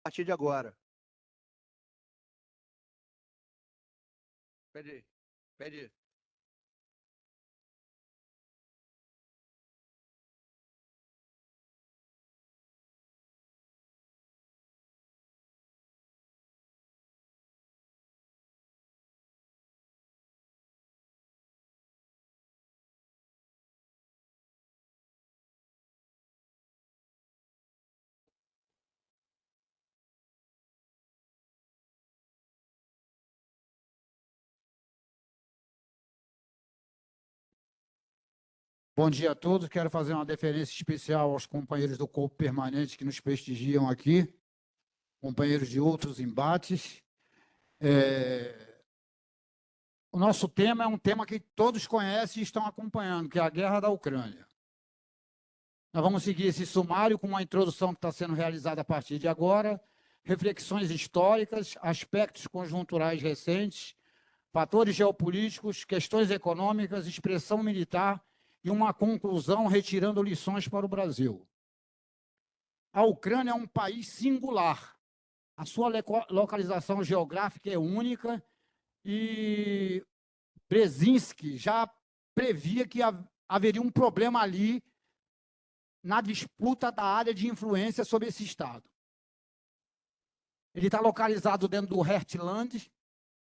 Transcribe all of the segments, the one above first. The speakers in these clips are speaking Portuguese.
partir de agora. Pede, pede. Bom dia a todos. Quero fazer uma deferência especial aos companheiros do Corpo Permanente que nos prestigiam aqui, companheiros de outros embates. O nosso tema é um tema que todos conhecem e estão acompanhando, que é a guerra da Ucrânia. Nós vamos seguir esse sumário com uma introdução que está sendo realizada a partir de agora, reflexões históricas, aspectos conjunturais recentes, fatores geopolíticos, questões econômicas, expressão militar e uma conclusão retirando lições para o Brasil. A Ucrânia é um país singular. A sua localização geográfica é única e Brzezinski já previa que haveria um problema ali na disputa da área de influência sobre esse estado. Ele está localizado dentro do Heartland,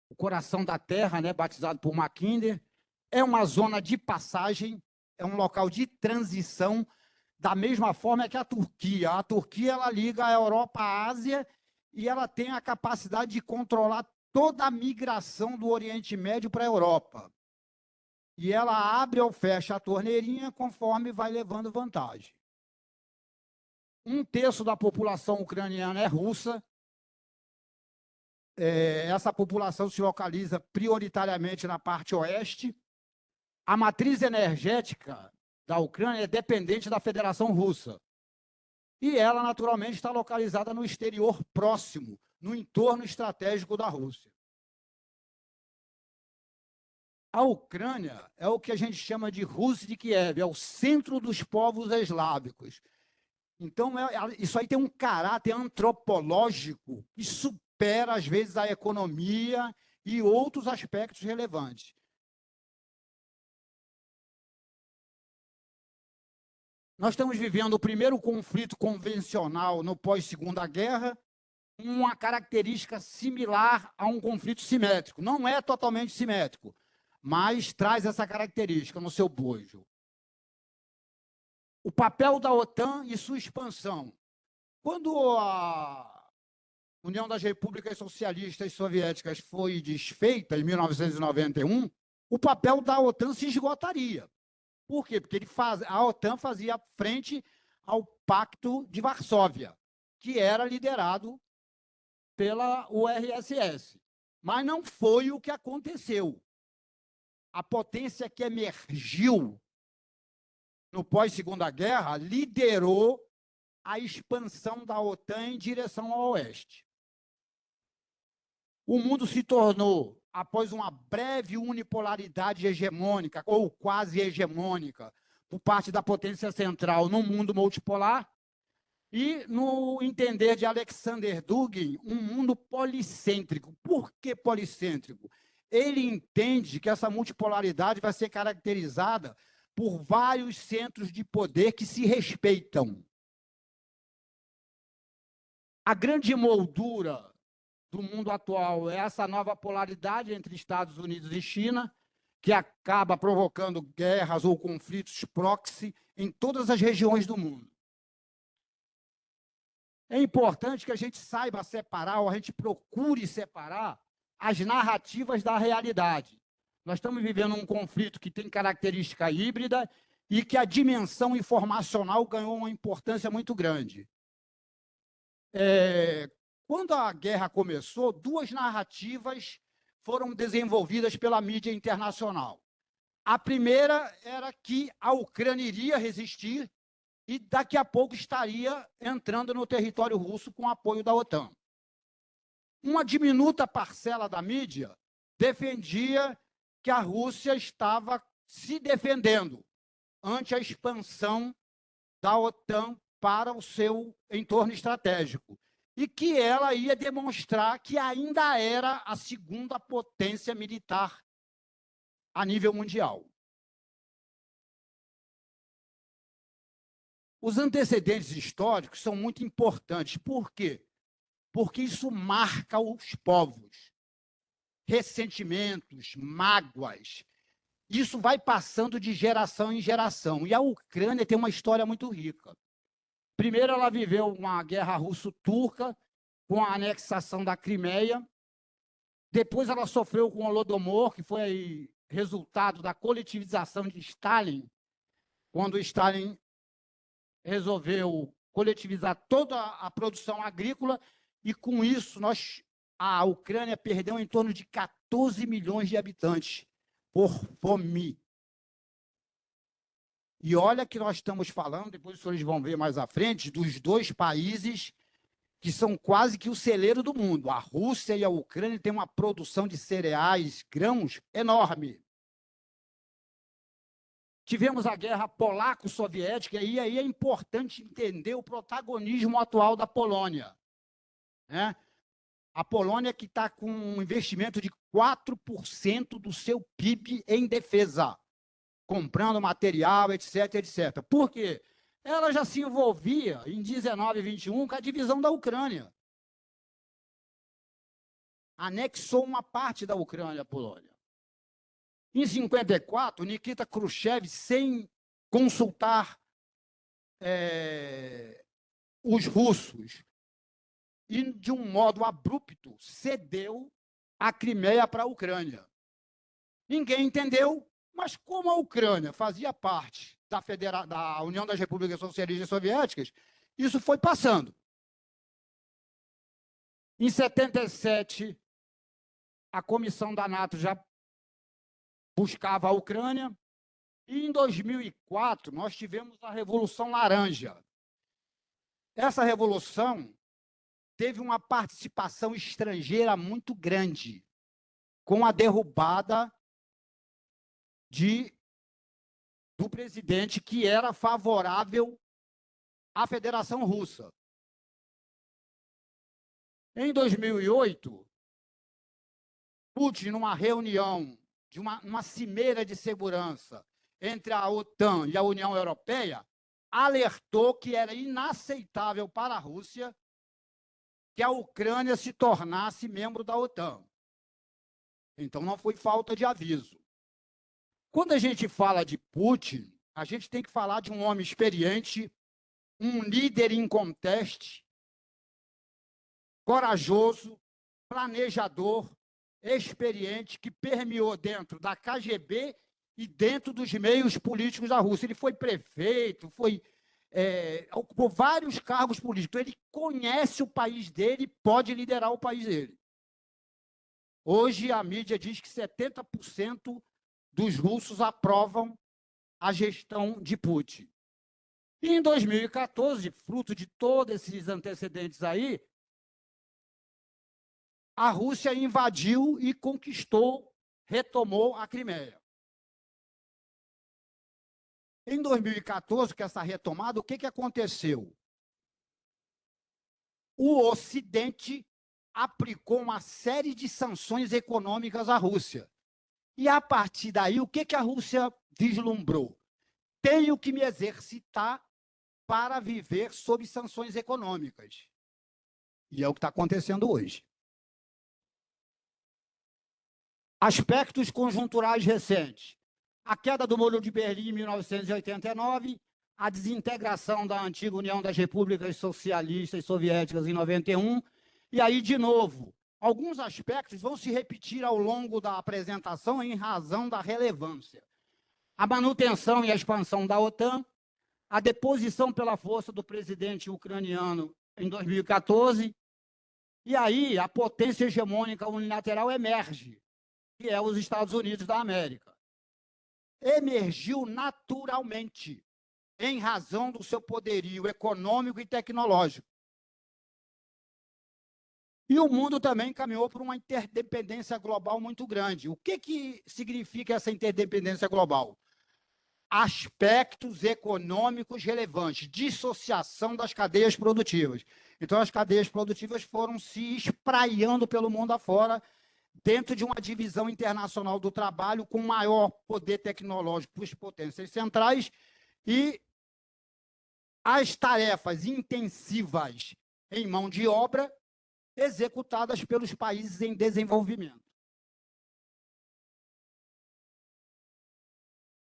o coração da terra, né, batizado por Mackinder. É uma zona de passagem, é um local de transição, da mesma forma que a Turquia. A Turquia ela liga a Europa à Ásia e ela tem a capacidade de controlar toda a migração do Oriente Médio para a Europa. E ela abre ou fecha a torneirinha conforme vai levando vantagem. 1/3 da população ucraniana é russa. Essa população se localiza prioritariamente na parte oeste. A matriz energética da Ucrânia é dependente da Federação Russa. E ela, naturalmente, está localizada no exterior próximo, no entorno estratégico da Rússia. A Ucrânia é o que a gente chama de Rússia de Kiev, é o centro dos povos eslávicos. Então, isso aí tem um caráter antropológico que supera, às vezes, a economia e outros aspectos relevantes. Nós estamos vivendo o primeiro conflito convencional no pós-Segunda Guerra, uma característica similar a um conflito simétrico. Não é totalmente simétrico, mas traz essa característica no seu bojo. O papel da OTAN e sua expansão. Quando a União das Repúblicas Socialistas Soviéticas foi desfeita, em 1991, o papel da OTAN se esgotaria. Por quê? Porque a OTAN fazia frente ao Pacto de Varsóvia, que era liderado pela URSS. Mas não foi o que aconteceu. A potência que emergiu no pós-Segunda Guerra liderou a expansão da OTAN em direção ao oeste. O mundo se tornou, após uma breve unipolaridade hegemônica, ou quase hegemônica, por parte da potência central no mundo multipolar, e, no entender de Alexander Dugin, um mundo policêntrico. Por que policêntrico? Ele entende que essa multipolaridade vai ser caracterizada por vários centros de poder que se respeitam. A grande moldura do mundo atual é essa nova polaridade entre Estados Unidos e China, que acaba provocando guerras ou conflitos proxy em todas as regiões do mundo. É importante que a gente saiba separar, ou a gente procure separar, as narrativas da realidade. Nós estamos vivendo um conflito que tem característica híbrida e que a dimensão informacional ganhou uma importância muito grande. Quando a guerra começou, 2 narrativas foram desenvolvidas pela mídia internacional. A primeira era que a Ucrânia iria resistir e daqui a pouco estaria entrando no território russo com apoio da OTAN. Uma diminuta parcela da mídia defendia que a Rússia estava se defendendo ante a expansão da OTAN para o seu entorno estratégico. e que ela ia demonstrar que ainda era a segunda potência militar a nível mundial. Os antecedentes históricos são muito importantes. Por quê? Porque isso marca os povos. Ressentimentos, mágoas. Isso vai passando de geração em geração. E a Ucrânia tem uma história muito rica. Primeiro, ela viveu uma guerra russo-turca, com a anexação da Crimeia. Depois, ela sofreu com o Holodomor, que foi resultado da coletivização de Stalin, quando Stalin resolveu coletivizar toda a produção agrícola, e, com isso, a Ucrânia perdeu em torno de 14 milhões de habitantes por fome. E olha que nós estamos falando, depois os senhores vão ver mais à frente, dos dois países que são quase que o celeiro do mundo. A Rússia e a Ucrânia têm uma produção de cereais, grãos, enorme. Tivemos a guerra polaco-soviética, e aí é importante entender o protagonismo atual da Polônia, né? A Polônia, que está com um investimento de 4% do seu PIB em defesa, comprando material, etc, etc. Por quê? Ela já se envolvia em 19 e 21 com a divisão da Ucrânia. Anexou uma parte da Ucrânia à Polônia. Em 54, Nikita Khrushchev, sem consultar os russos, e de um modo abrupto, cedeu a Crimeia para a Ucrânia. Ninguém entendeu, mas como a Ucrânia fazia parte da União das Repúblicas Socialistas Soviéticas, isso foi passando. Em 77, a comissão da NATO já buscava a Ucrânia, e em 2004 nós tivemos a Revolução Laranja. Essa revolução teve uma participação estrangeira muito grande, com a derrubada do presidente que era favorável à Federação Russa. Em 2008, Putin, numa reunião, uma cimeira de segurança entre a OTAN e a União Europeia, alertou que era inaceitável para a Rússia que a Ucrânia se tornasse membro da OTAN. Então, não foi falta de aviso. Quando a gente fala de Putin, a gente tem que falar de um homem experiente, um líder inconteste, corajoso, planejador, experiente, que permeou dentro da KGB e dentro dos meios políticos da Rússia. Ele foi prefeito, ocupou vários cargos políticos. Ele conhece o país dele, pode liderar o país dele. Hoje, a mídia diz que 70% dos russos aprovam a gestão de Putin. E em 2014, fruto de todos esses antecedentes aí, a Rússia invadiu e conquistou, retomou a Crimeia. Em 2014, com essa retomada, o que aconteceu? O Ocidente aplicou uma série de sanções econômicas à Rússia. E, a partir daí, o que a Rússia vislumbrou? Tenho que me exercitar para viver sob sanções econômicas. E é o que está acontecendo hoje. Aspectos conjunturais recentes. A queda do Muro de Berlim em 1989, a desintegração da antiga União das Repúblicas Socialistas Soviéticas em 91, e aí, de novo, alguns aspectos vão se repetir ao longo da apresentação em razão da relevância. A manutenção e a expansão da OTAN, a deposição pela força do presidente ucraniano em 2014, e aí a potência hegemônica unilateral emerge, que é os Estados Unidos da América. Emergiu naturalmente, em razão do seu poderio econômico e tecnológico. E o mundo também caminhou por uma interdependência global muito grande. O que significa essa interdependência global? Aspectos econômicos relevantes, dissociação das cadeias produtivas. Então, as cadeias produtivas foram se espraiando pelo mundo afora, dentro de uma divisão internacional do trabalho com maior poder tecnológico para as potências centrais e as tarefas intensivas em mão de obra executadas pelos países em desenvolvimento.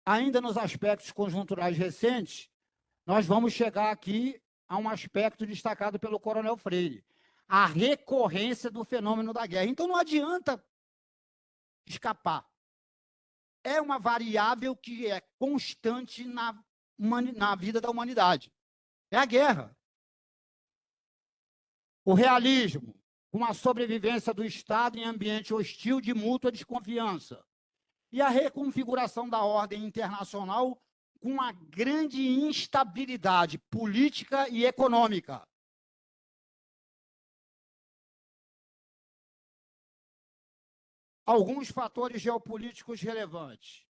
Ainda nos aspectos conjunturais recentes, nós vamos chegar aqui a um aspecto destacado pelo Coronel Freire, a recorrência do fenômeno da guerra. Então, não adianta escapar. É uma variável que é constante na vida da humanidade. É a guerra. O realismo, uma sobrevivência do Estado em ambiente hostil de mútua desconfiança. E a reconfiguração da ordem internacional com uma grande instabilidade política e econômica. Alguns fatores geopolíticos relevantes.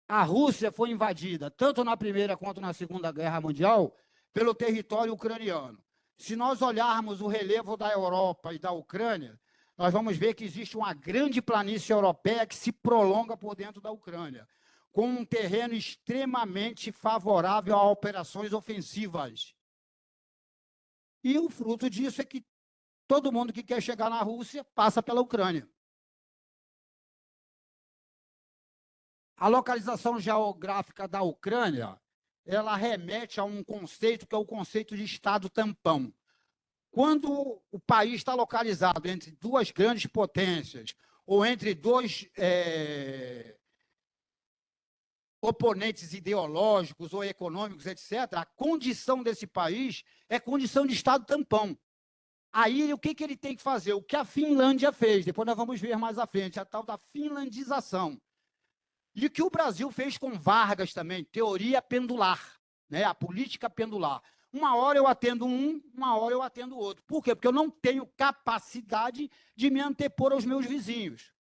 A Rússia foi invadida, tanto na Primeira quanto na Segunda Guerra Mundial, pelo território ucraniano. Se nós olharmos o relevo da Europa e da Ucrânia, nós vamos ver que existe uma grande planície europeia que se prolonga por dentro da Ucrânia, com um terreno extremamente favorável a operações ofensivas. E o fruto disso é que todo mundo que quer chegar na Rússia passa pela Ucrânia. A localização geográfica da Ucrânia, ela remete a um conceito que é o conceito de Estado tampão. Quando o país está localizado entre duas grandes potências ou entre dois oponentes ideológicos ou econômicos, etc., a condição desse país é condição de Estado tampão. Aí, o que ele tem que fazer? O que a Finlândia fez, depois nós vamos ver mais à frente, a tal da finlandização. E o que o Brasil fez com Vargas também, teoria pendular, né? A política pendular. Uma hora eu atendo um, uma hora eu atendo o outro. Por quê? Porque eu não tenho capacidade de me antepor aos meus vizinhos.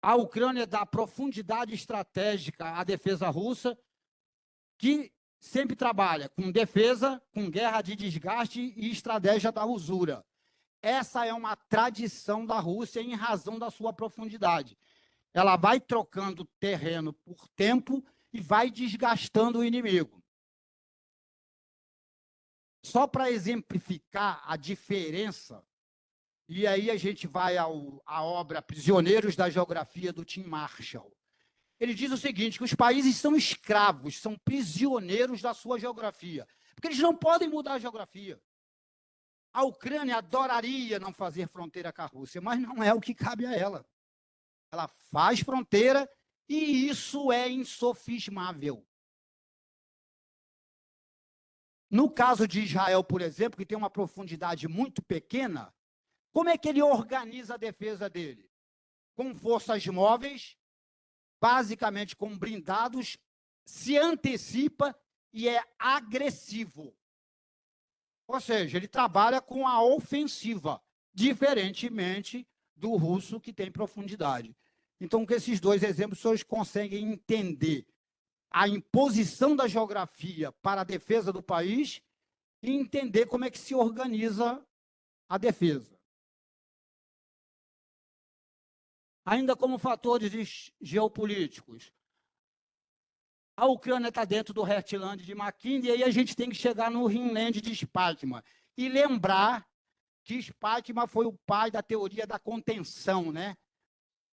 A Ucrânia dá profundidade estratégica à defesa russa, que sempre trabalha com defesa, com guerra de desgaste e estratégia da usura. Essa é uma tradição da Rússia em razão da sua profundidade. Ela vai trocando terreno por tempo e vai desgastando o inimigo. Só para exemplificar a diferença, e aí a gente vai à obra Prisioneiros da Geografia, do Tim Marshall. Ele diz o seguinte, que os países são escravos, são prisioneiros da sua geografia, porque eles não podem mudar a geografia. A Ucrânia adoraria não fazer fronteira com a Rússia, mas não é o que cabe a ela. Ela faz fronteira e isso é insofismável. No caso de Israel, por exemplo, que tem uma profundidade muito pequena, como é que ele organiza a defesa dele? Com forças móveis, basicamente com blindados, se antecipa e é agressivo. Ou seja, ele trabalha com a ofensiva, diferentemente do russo, que tem profundidade. Então, com esses dois exemplos, vocês conseguem entender a imposição da geografia para a defesa do país e entender como é que se organiza a defesa. Ainda como fatores geopolíticos, a Ucrânia está dentro do Heartland de Mackinnon, e aí a gente tem que chegar no Rhineland de Spakman e lembrar que Spakman foi o pai da teoria da contenção, né?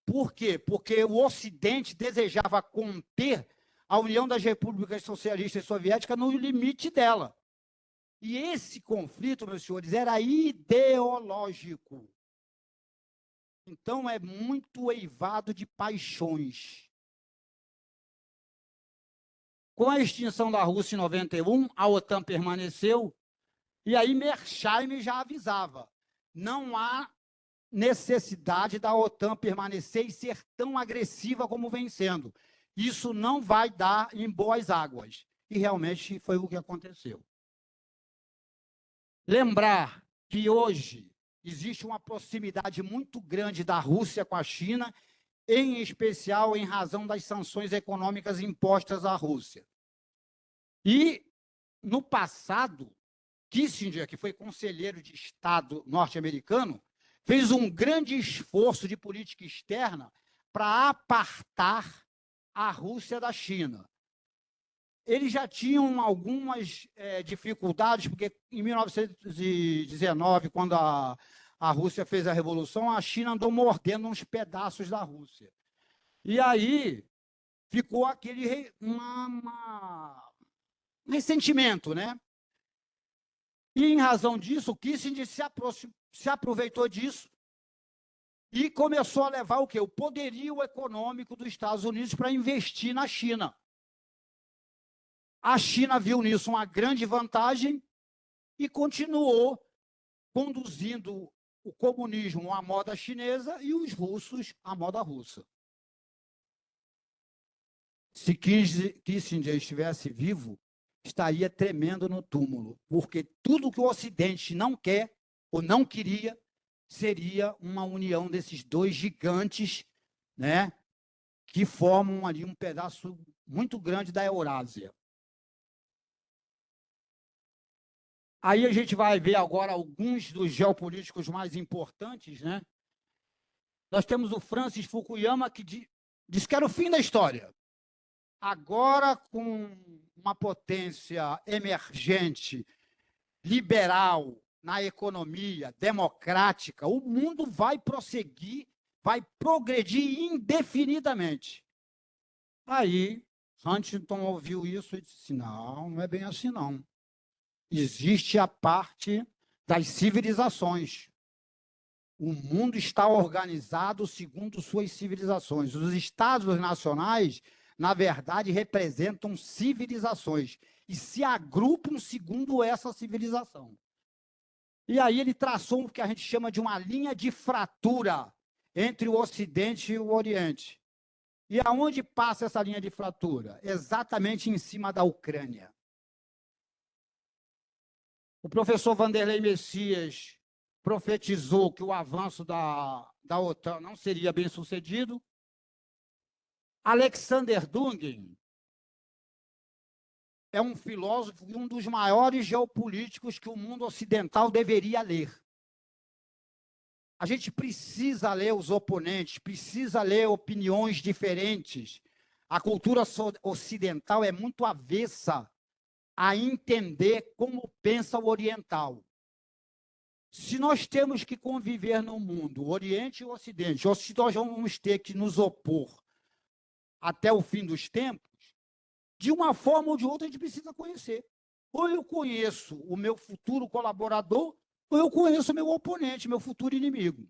Por quê? Porque o Ocidente desejava conter a União das Repúblicas Socialistas Soviéticas no limite dela. E esse conflito, meus senhores, era ideológico. Então, é muito eivado de paixões. Com a extinção da Rússia em 91, a OTAN permaneceu, e aí Mearsheimer já avisava, não há necessidade da OTAN permanecer e ser tão agressiva como vem sendo. Isso não vai dar em boas águas. E realmente foi o que aconteceu. Lembrar que hoje existe uma proximidade muito grande da Rússia com a China, em especial em razão das sanções econômicas impostas à Rússia. E no passado, Kissinger, que foi conselheiro de Estado norte-americano, fez um grande esforço de política externa para apartar a Rússia da China. Eles já tinham algumas dificuldades, porque em 1919, quando a Rússia fez a Revolução, a China andou mordendo uns pedaços da Rússia. E aí ficou aquele um ressentimento, né? E, em razão disso, o Kissinger se aproveitou disso e começou a levar o quê? O poderio econômico dos Estados Unidos para investir na China. A China viu nisso uma grande vantagem e continuou conduzindo o comunismo à moda chinesa e os russos à moda russa. Se Kissinger estivesse vivo, estaria tremendo no túmulo, porque tudo que o Ocidente não quer ou não queria seria uma união desses dois gigantes, né, que formam ali um pedaço muito grande da Eurásia. Aí a gente vai ver agora alguns dos geopolíticos mais importantes, né? Nós temos o Francis Fukuyama, que disse que era o fim da história. Agora, com uma potência emergente, liberal, na economia, democrática, o mundo vai prosseguir, vai progredir indefinidamente. Aí, Huntington ouviu isso e disse, não é bem assim, não. Existe a parte das civilizações. O mundo está organizado segundo suas civilizações. Os estados nacionais, na verdade, representam civilizações e se agrupam segundo essa civilização. E aí ele traçou o que a gente chama de uma linha de fratura entre o Ocidente e o Oriente. E aonde passa essa linha de fratura? Exatamente em cima da Ucrânia. O professor Vanderlei Messias profetizou que o avanço da OTAN não seria bem sucedido. Alexander Dugin é um filósofo e um dos maiores geopolíticos que o mundo ocidental deveria ler. A gente precisa ler os oponentes, precisa ler opiniões diferentes. A cultura ocidental é muito avessa a entender como pensa o oriental. Se nós temos que conviver no mundo, o Oriente e o Ocidente, ou se nós vamos ter que nos opor até o fim dos tempos, de uma forma ou de outra a gente precisa conhecer. Ou eu conheço o meu futuro colaborador, ou eu conheço o meu oponente, meu futuro inimigo.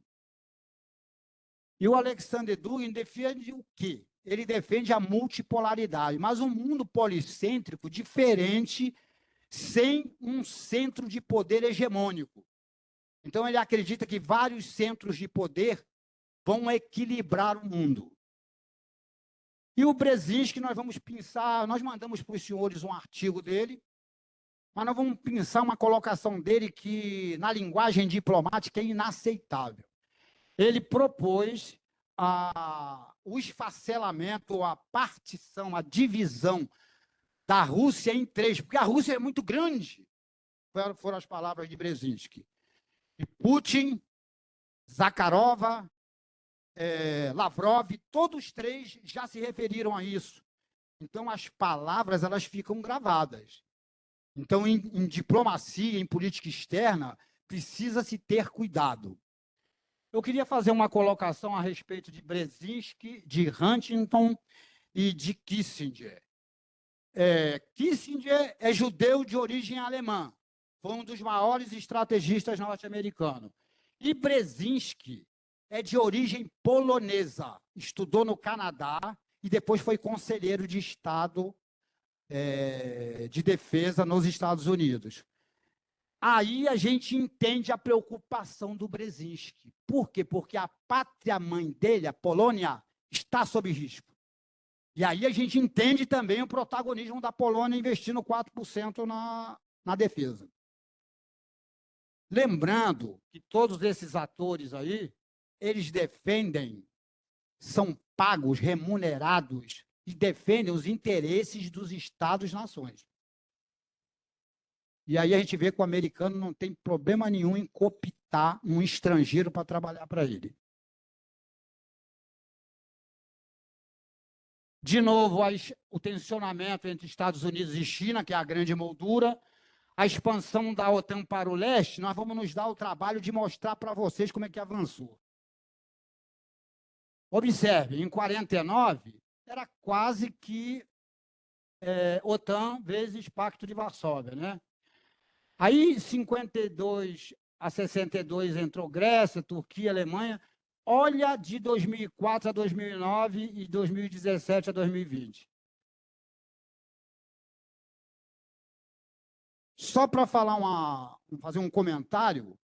E o Alexander Dugin defende o quê? Ele defende a multipolaridade, mas um mundo policêntrico diferente, sem um centro de poder hegemônico. Então, ele acredita que vários centros de poder vão equilibrar o mundo. E o Brzezinski, nós vamos pensar, nós mandamos para os senhores um artigo dele, mas nós vamos pensar uma colocação dele que, na linguagem diplomática, é inaceitável. Ele propôs o esfacelamento, a partição, a divisão da Rússia em três, porque a Rússia é muito grande, foram as palavras de Brzezinski. E Putin, Zakharov, Lavrov, todos três já se referiram a isso. Então, as palavras elas ficam gravadas. Então, em diplomacia, em política externa, precisa-se ter cuidado. Eu queria fazer uma colocação a respeito de Brzezinski, de Huntington e de Kissinger. Kissinger é judeu de origem alemã, foi um dos maiores estrategistas norte-americanos. E Brzezinski é de origem polonesa, estudou no Canadá e depois foi conselheiro de Estado de Defesa nos Estados Unidos. Aí a gente entende a preocupação do Brzezinski. Por quê? Porque a pátria-mãe dele, a Polônia, está sob risco. E aí a gente entende também o protagonismo da Polônia investindo 4% na defesa. Lembrando que todos esses atores aí, eles defendem, são pagos, remunerados, e defendem os interesses dos Estados-nações. E aí a gente vê que o americano não tem problema nenhum em cooptar um estrangeiro para trabalhar para ele. De novo, o tensionamento entre Estados Unidos e China, que é a grande moldura, a expansão da OTAN para o leste, nós vamos nos dar o trabalho de mostrar para vocês como é que avançou. Observe, em 49, era quase que OTAN vezes Pacto de Varsóvia, né? Aí, 52 a 62, entrou Grécia, Turquia, Alemanha. Olha de 2004 a 2009 e 2017 a 2020. Só para fazer um comentário,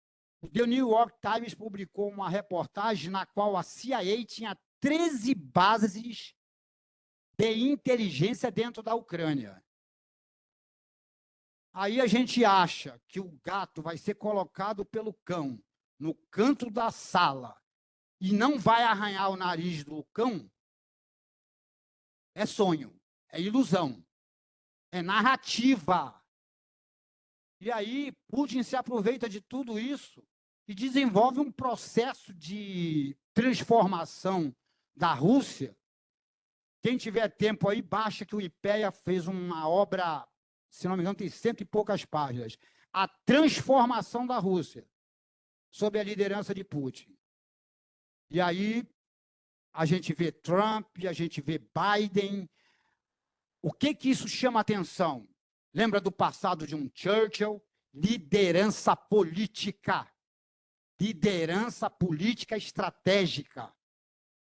o The New York Times publicou uma reportagem na qual a CIA tinha 13 bases de inteligência dentro da Ucrânia. Aí a gente acha que o gato vai ser colocado pelo cão no canto da sala e não vai arranhar o nariz do cão. É sonho, é ilusão, é narrativa. E aí Putin se aproveita de tudo isso e desenvolve um processo de transformação da Rússia. Quem tiver tempo aí, baixa que o IPEA fez uma obra, se não me engano, tem 100 e poucas páginas. A transformação da Rússia, sob a liderança de Putin. E aí a gente vê Trump, a gente vê Biden. O que isso chama atenção? Lembra do passado de um Churchill? Liderança política. Liderança política estratégica.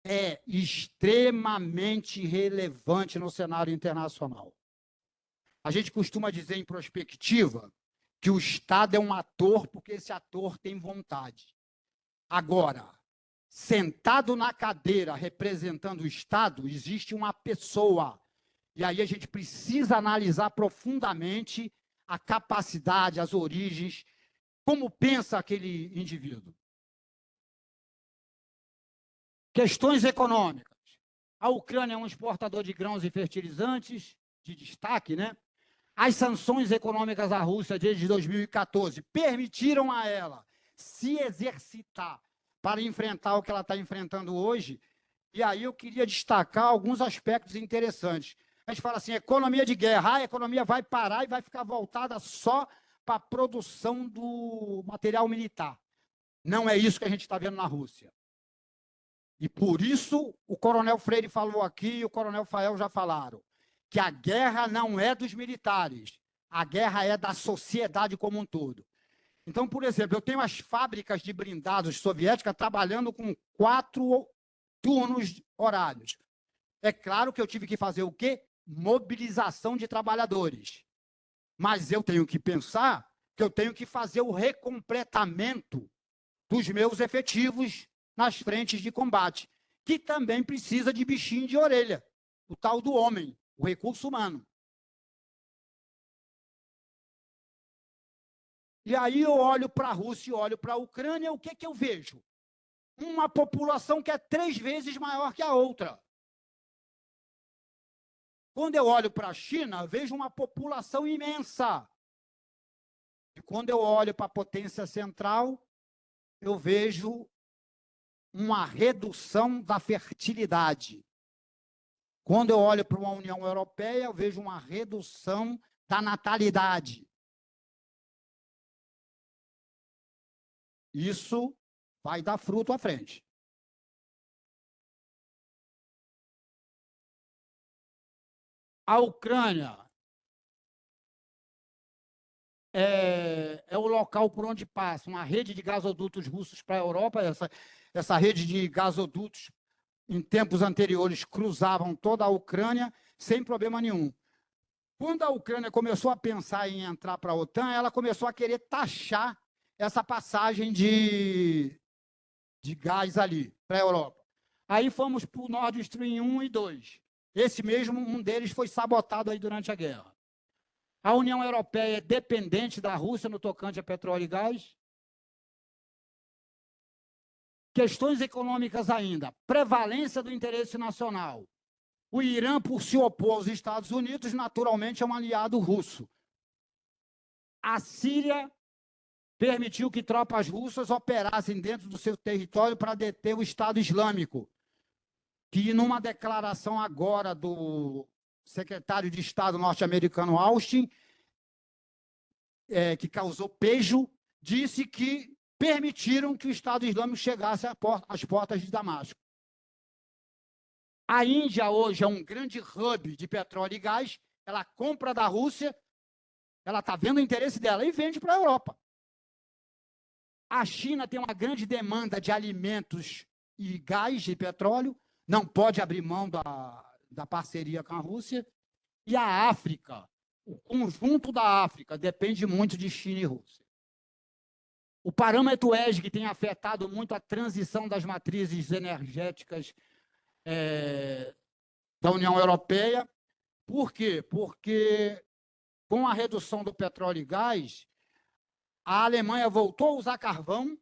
É extremamente relevante no cenário internacional. A gente costuma dizer em prospectiva que o Estado é um ator porque esse ator tem vontade. Agora, sentado na cadeira representando o Estado, existe uma pessoa. E aí a gente precisa analisar profundamente a capacidade, as origens, como pensa aquele indivíduo. Questões econômicas. A Ucrânia é um exportador de grãos e fertilizantes, de destaque, né? As sanções econômicas à Rússia desde 2014 permitiram a ela se exercitar para enfrentar o que ela está enfrentando hoje. E aí eu queria destacar alguns aspectos interessantes. A gente fala assim, economia de guerra, a economia vai parar e vai ficar voltada só para a produção do material militar. Não é isso que a gente está vendo na Rússia. E por isso o coronel Freire falou aqui e o coronel Fael já falaram, que a guerra não é dos militares, a guerra é da sociedade como um todo. Então, por exemplo, eu tenho as fábricas de blindados soviéticas trabalhando com 4 turnos horários. É claro que eu tive que fazer o quê? Mobilização de trabalhadores. Mas eu tenho que pensar que eu tenho que fazer o recompletamento dos meus efetivos nas frentes de combate, que também precisa de bichinho de orelha, o tal do homem, o recurso humano. E aí eu olho para a Rússia e olho para a Ucrânia, o que eu vejo? Uma população que é 3 vezes maior que a outra. Quando eu olho para a China, vejo uma população imensa. E quando eu olho para a potência central, eu vejo uma redução da fertilidade. Quando eu olho para uma União Europeia, eu vejo uma redução da natalidade. Isso vai dar fruto à frente. A Ucrânia é o local por onde passa uma rede de gasodutos russos para a Europa. Essa rede de gasodutos, em tempos anteriores, cruzavam toda a Ucrânia sem problema nenhum. Quando a Ucrânia começou a pensar em entrar para a OTAN, ela começou a querer taxar essa passagem de gás ali, para a Europa. Aí fomos para o Nord Stream 1 e 2. Esse mesmo, um deles foi sabotado aí durante a guerra. A União Europeia é dependente da Rússia no tocante a petróleo e gás. Questões econômicas ainda. Prevalência do interesse nacional. O Irã, por se opor aos Estados Unidos, naturalmente é um aliado russo. A Síria permitiu que tropas russas operassem dentro do seu território para deter o Estado Islâmico, que, numa declaração agora do secretário de Estado norte-americano Austin, que causou pejo, disse que permitiram que o Estado Islâmico chegasse às portas de Damasco. A Índia hoje é um grande hub de petróleo e gás, ela compra da Rússia, ela está vendo o interesse dela e vende para a Europa. A China tem uma grande demanda de alimentos e gás e petróleo, não pode abrir mão da parceria com a Rússia. E a África, o conjunto da África, depende muito de China e Rússia. O parâmetro ESG tem afetado muito a transição das matrizes energéticas da União Europeia. Por quê? Porque, com a redução do petróleo e gás, a Alemanha voltou a usar carvão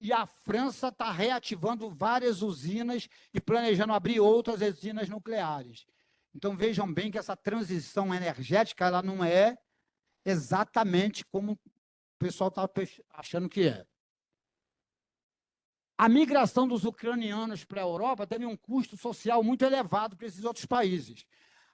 e a França está reativando várias usinas e planejando abrir outras usinas nucleares. Então, vejam bem que essa transição energética ela não é exatamente como o pessoal está achando que é. A migração dos ucranianos para a Europa teve um custo social muito elevado para esses outros países.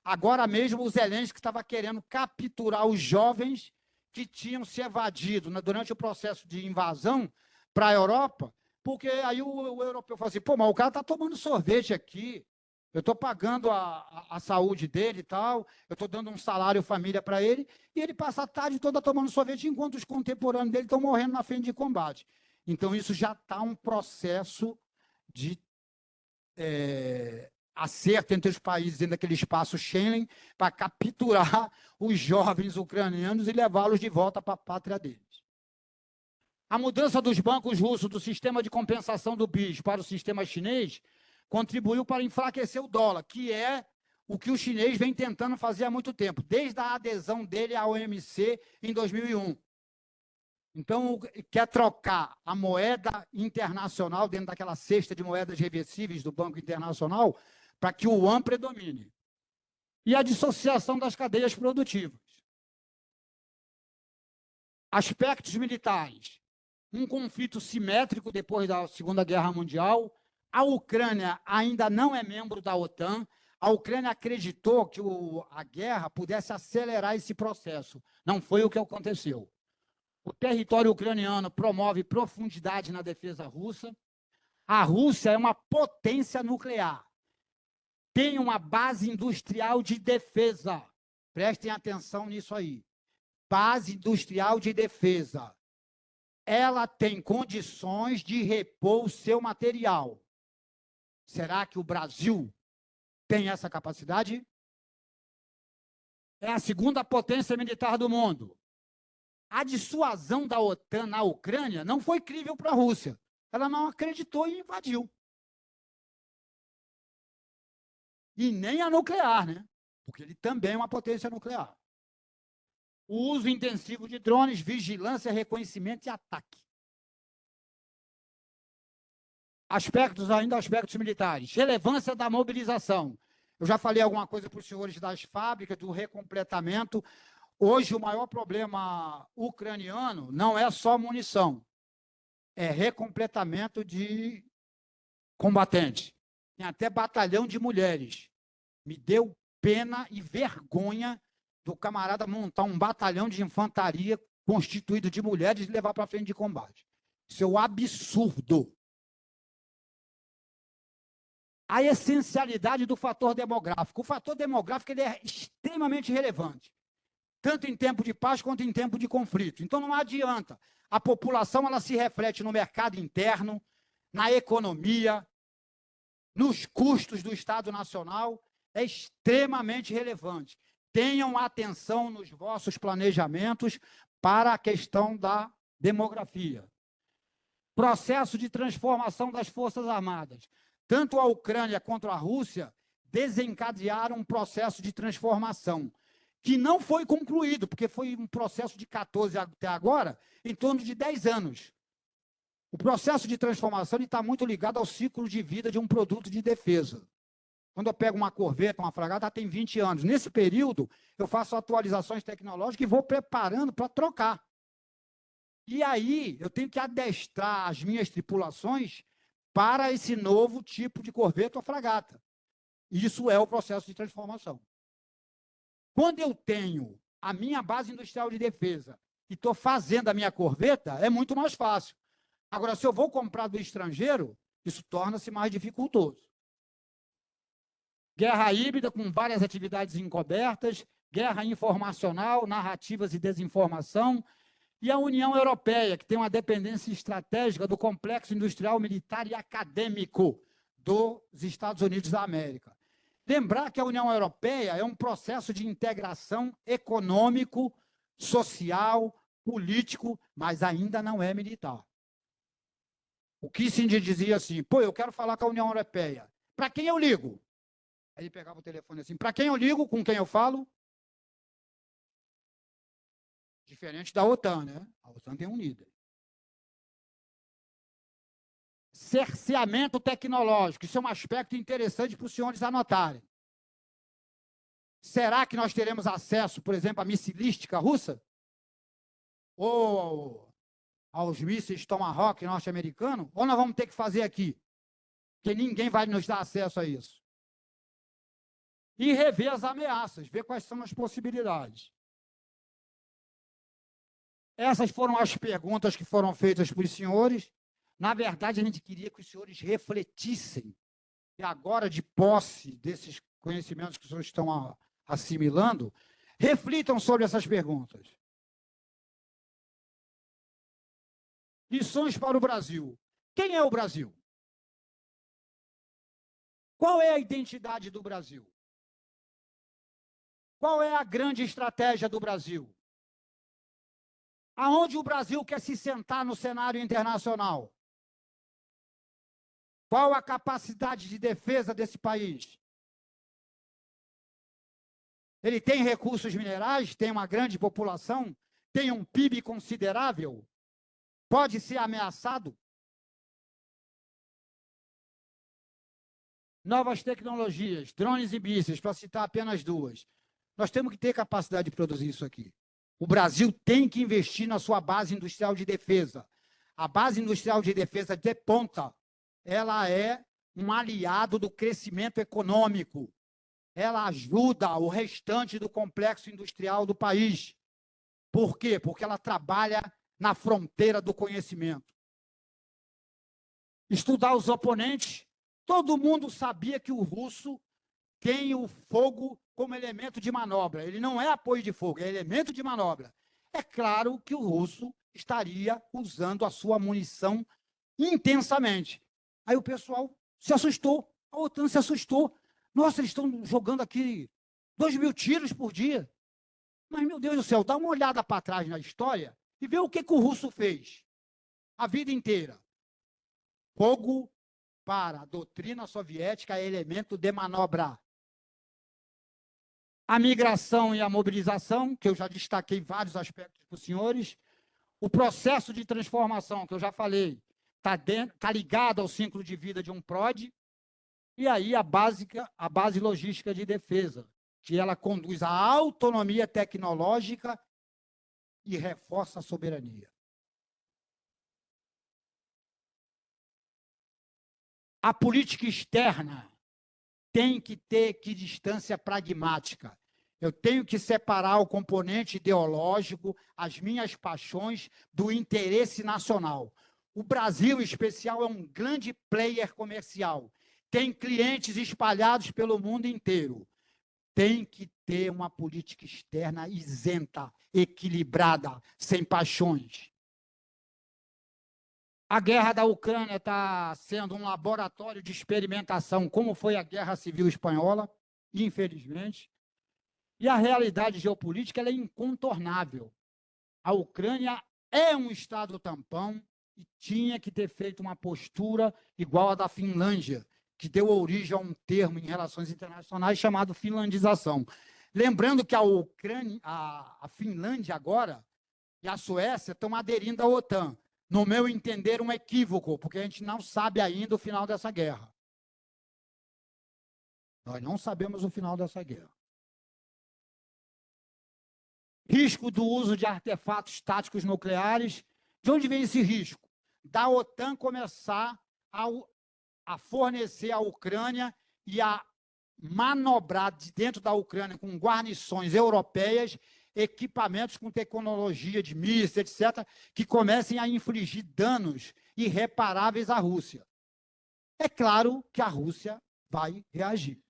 Agora mesmo, o Zelensky estava querendo capturar os jovens que tinham se evadido durante o processo de invasão para a Europa, porque aí o europeu falou assim, pô, mas o cara está tomando sorvete aqui, eu estou pagando a saúde dele e tal, eu estou dando um salário família para ele, e ele passa a tarde toda tomando sorvete, enquanto os contemporâneos dele estão morrendo na frente de combate. Então, isso já está um processo de acerto entre os países dentro daquele espaço Schengen para capturar os jovens ucranianos e levá-los de volta para a pátria deles. A mudança dos bancos russos do sistema de compensação do BIS para o sistema chinês contribuiu para enfraquecer o dólar, que é o que o chinês vem tentando fazer há muito tempo, desde a adesão dele à OMC em 2001. Então, quer trocar a moeda internacional dentro daquela cesta de moedas reversíveis do Banco Internacional para que o yuan predomine. E a dissociação das cadeias produtivas. Aspectos militares. Um conflito simétrico depois da Segunda Guerra Mundial. A Ucrânia ainda não é membro da OTAN. A Ucrânia acreditou que a guerra pudesse acelerar esse processo. Não foi o que aconteceu. O território ucraniano promove profundidade na defesa russa. A Rússia é uma potência nuclear. Tem uma base industrial de defesa. Prestem atenção nisso aí. Base industrial de defesa. Ela tem condições de repor o seu material. Será que o Brasil tem essa capacidade? É a segunda potência militar do mundo. A dissuasão da OTAN na Ucrânia não foi crível para a Rússia. Ela não acreditou e invadiu. E nem a nuclear, né? Porque ele também é uma potência nuclear. O uso intensivo de drones, vigilância, reconhecimento e ataque. Aspectos militares. Relevância da mobilização. Eu já falei alguma coisa para os senhores das fábricas, do recompletamento. Hoje, o maior problema ucraniano não é só munição, é recompletamento de combatentes. Tem até batalhão de mulheres. Me deu pena e vergonha do camarada montar um batalhão de infantaria constituído de mulheres e levar para frente de combate. Isso é um absurdo. A essencialidade do fator demográfico. O fator demográfico ele é extremamente relevante, tanto em tempo de paz quanto em tempo de conflito. Então, não adianta. A população ela se reflete no mercado interno, na economia, nos custos do Estado Nacional, é extremamente relevante. Tenham atenção nos vossos planejamentos para a questão da demografia. Processo de transformação das Forças Armadas. Tanto a Ucrânia quanto a Rússia desencadearam um processo de transformação, que não foi concluído, porque foi um processo de 14 até agora, em torno de 10 anos. O processo de transformação está muito ligado ao ciclo de vida de um produto de defesa. Quando eu pego uma corveta, uma fragata, ela tem 20 anos. Nesse período, eu faço atualizações tecnológicas e vou preparando para trocar. E aí, eu tenho que adestrar as minhas tripulações para esse novo tipo de corveta ou fragata. Isso é o processo de transformação. Quando eu tenho a minha base industrial de defesa e estou fazendo a minha corveta, é muito mais fácil. Agora, se eu vou comprar do estrangeiro, isso torna-se mais dificultoso. Guerra híbrida com várias atividades encobertas, guerra informacional, narrativas e desinformação, e a União Europeia, que tem uma dependência estratégica do complexo industrial, militar e acadêmico dos Estados Unidos da América. Lembrar que a União Europeia é um processo de integração econômico, social, político, mas ainda não é militar. O Kissinger dizia assim, pô, eu quero falar com a União Europeia. Para quem eu ligo? Aí ele pegava o telefone assim, para quem eu ligo, com quem eu falo? Diferente da OTAN, né? A OTAN tem um líder. Cerceamento tecnológico, isso é um aspecto interessante para os senhores anotarem. Será que nós teremos acesso, por exemplo, à missilística russa? Ou aos mísseis Tomahawk norte-americanos? Ou nós vamos ter que fazer aqui? Porque ninguém vai nos dar acesso a isso. E rever as ameaças, ver quais são as possibilidades. Essas foram as perguntas que foram feitas para os senhores. Na verdade, a gente queria que os senhores refletissem, e agora, de posse desses conhecimentos que os senhores estão assimilando, reflitam sobre essas perguntas. Lições para o Brasil. Quem é o Brasil? Qual é a identidade do Brasil? Qual é a grande estratégia do Brasil? Aonde o Brasil quer se sentar no cenário internacional? Qual a capacidade de defesa desse país? Ele tem recursos minerais, tem uma grande população, tem um PIB considerável, pode ser ameaçado? Novas tecnologias, drones e mísseis, para citar apenas duas. Nós temos que ter capacidade de produzir isso aqui. O Brasil tem que investir na sua base industrial de defesa. A base industrial de defesa de ponta, ela é um aliado do crescimento econômico. Ela ajuda o restante do complexo industrial do país. Por quê? Porque ela trabalha na fronteira do conhecimento. Estudar os oponentes, todo mundo sabia que o russo tem o fogo como elemento de manobra. Ele não é apoio de fogo, é elemento de manobra. É claro que o russo estaria usando a sua munição intensamente. Aí o pessoal se assustou, a OTAN se assustou. Nossa, eles estão jogando aqui 2.000 tiros por dia. Mas, meu Deus do céu, dá uma olhada para trás na história e vê o que o russo fez a vida inteira. Fogo para a doutrina soviética é elemento de manobra. A migração e a mobilização, que eu já destaquei vários aspectos para os senhores. O processo de transformação, que eu já falei, está ligado ao ciclo de vida de um PROD. E aí a base logística de defesa, que ela conduz à autonomia tecnológica e reforça a soberania. A política externa tem que ter equidistância pragmática. Eu tenho que separar o componente ideológico, as minhas paixões, do interesse nacional. O Brasil, em especial, é um grande player comercial. Tem clientes espalhados pelo mundo inteiro. Tem que ter uma política externa isenta, equilibrada, sem paixões. A guerra da Ucrânia está sendo um laboratório de experimentação, como foi a Guerra Civil Espanhola, infelizmente. E a realidade geopolítica ela é incontornável. A Ucrânia é um Estado tampão e tinha que ter feito uma postura igual à da Finlândia, que deu origem a um termo em relações internacionais chamado finlandização. Lembrando que a Finlândia agora e a Suécia estão aderindo à OTAN. No meu entender, um equívoco, porque a gente não sabe ainda o final dessa guerra. Nós não sabemos o final dessa guerra. Risco do uso de artefatos táticos nucleares. De onde vem esse risco? Da OTAN começar a fornecer à Ucrânia e a manobrar de dentro da Ucrânia com guarnições europeias, equipamentos com tecnologia de mísseis, etc., que comecem a infligir danos irreparáveis à Rússia. É claro que a Rússia vai reagir.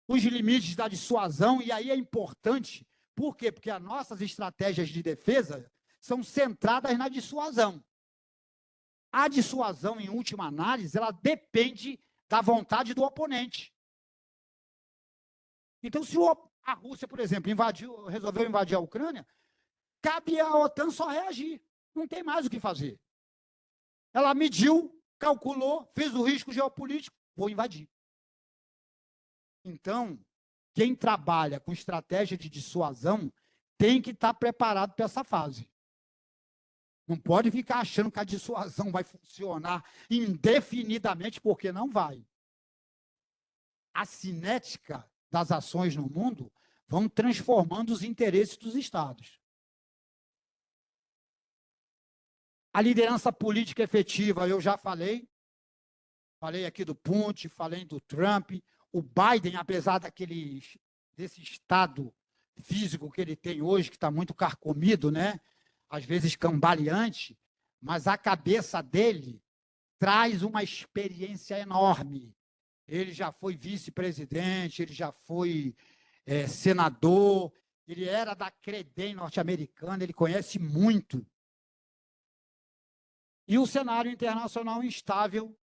Os limites da dissuasão, e aí é importante, por quê? Porque as nossas estratégias de defesa são centradas na dissuasão. A dissuasão, em última análise, ela depende da vontade do oponente. Então, se a Rússia, por exemplo, resolveu invadir a Ucrânia, cabe à OTAN só reagir. Não tem mais o que fazer. Ela mediu, calculou, fez o risco geopolítico, vou invadir. Então, quem trabalha com estratégia de dissuasão tem que estar preparado para essa fase. Não pode ficar achando que a dissuasão vai funcionar indefinidamente, porque não vai. A cinética das ações no mundo vão transformando os interesses dos Estados. A liderança política efetiva, eu já falei aqui do Putin, falei do Trump. O Biden, apesar desse estado físico que ele tem hoje, que está muito carcomido, né? Às vezes cambaleante, mas a cabeça dele traz uma experiência enorme. Ele já foi vice-presidente, ele já foi senador, ele era da Credem norte-americana, ele conhece muito. E o cenário internacional instável,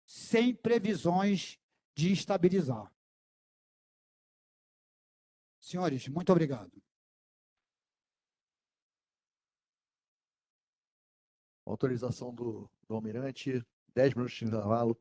sem previsões de estabilizar. Senhores, muito obrigado. Autorização do almirante, 10 minutos de intervalo.